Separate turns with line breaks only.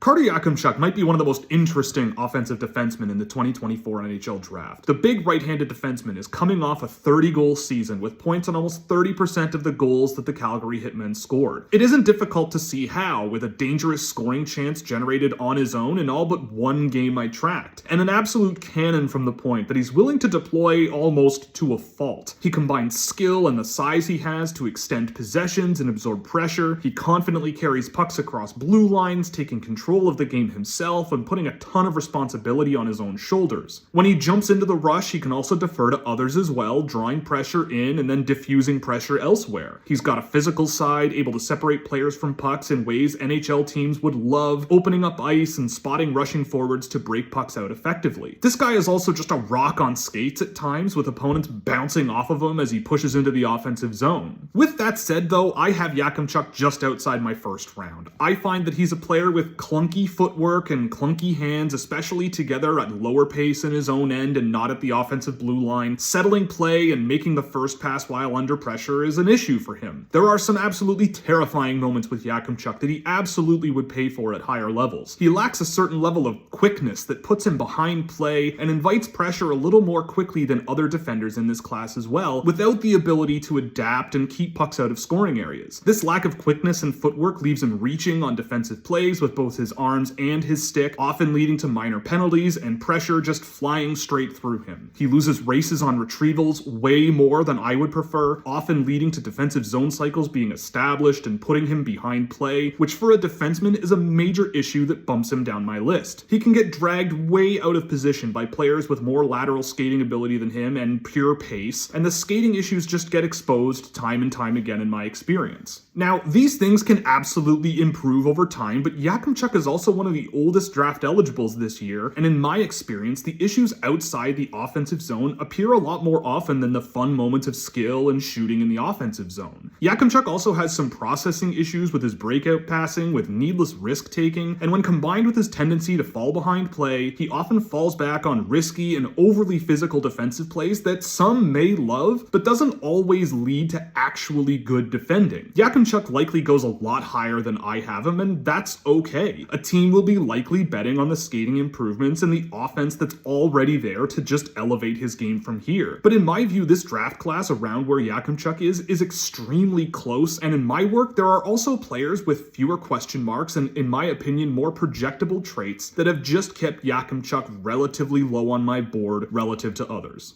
Carter Yakemchuk might be one of the most interesting offensive defensemen in the 2024 NHL Draft. The big right-handed defenseman is coming off a 30-goal season with points on almost 30% of the goals that the Calgary Hitmen scored. It isn't difficult to see how, with a dangerous scoring chance generated on his own in all but one game I tracked, and an absolute cannon from the point that he's willing to deploy almost to a fault. He combines skill and the size he has to extend possessions and absorb pressure. He confidently carries pucks across blue lines, taking control of the game himself and putting a ton of responsibility on his own shoulders. When he jumps into the rush, he can also defer to others as well, drawing pressure in and then diffusing pressure elsewhere. He's got a physical side, able to separate players from pucks in ways NHL teams would love, opening up ice and spotting rushing forwards to break pucks out effectively. This guy is also just a rock on skates at times, with opponents bouncing off of him as he pushes into the offensive zone. With that said though, I have Yakemchuk just outside my first round. I find that he's a player with clunky footwork and clunky hands, especially together at lower pace in his own end and not at the offensive blue line. Settling play and making the first pass while under pressure is an issue for him. There are some absolutely terrifying moments with Yakemchuk that he absolutely would pay for at higher levels. He lacks a certain level of quickness that puts him behind play and invites pressure a little more quickly than other defenders in this class as well, without the ability to adapt and keep pucks out of scoring areas. This lack of quickness and footwork leaves him reaching on defensive plays with both his arms and his stick, often leading to minor penalties and pressure just flying straight through him. He loses races on retrievals way more than I would prefer, often leading to defensive zone cycles being established and putting him behind play, which for a defenseman is a major issue that bumps him down my list. He can get dragged way out of position by players with more lateral skating ability than him and pure pace, and the skating issues just get exposed time and time again in my experience. Now, these things can absolutely improve over time, but Yakemchuk is also one of the oldest draft eligibles this year, and in my experience, the issues outside the offensive zone appear a lot more often than the fun moments of skill and shooting in the offensive zone. Yakemchuk also has some processing issues with his breakout passing, with needless risk-taking, and when combined with his tendency to fall behind play, he often falls back on risky and overly physical defensive plays that some may love, but doesn't always lead to actually good defending. Yakemchuk likely goes a lot higher than I have him, and that's okay. A team will be likely betting on the skating improvements and the offense that's already there to just elevate his game from here. But in my view, this draft class around where Yakemchuk is extremely close, and in my work, there are also players with fewer question marks and, in my opinion, more projectable traits that have just kept Yakemchuk relatively low on my board relative to others.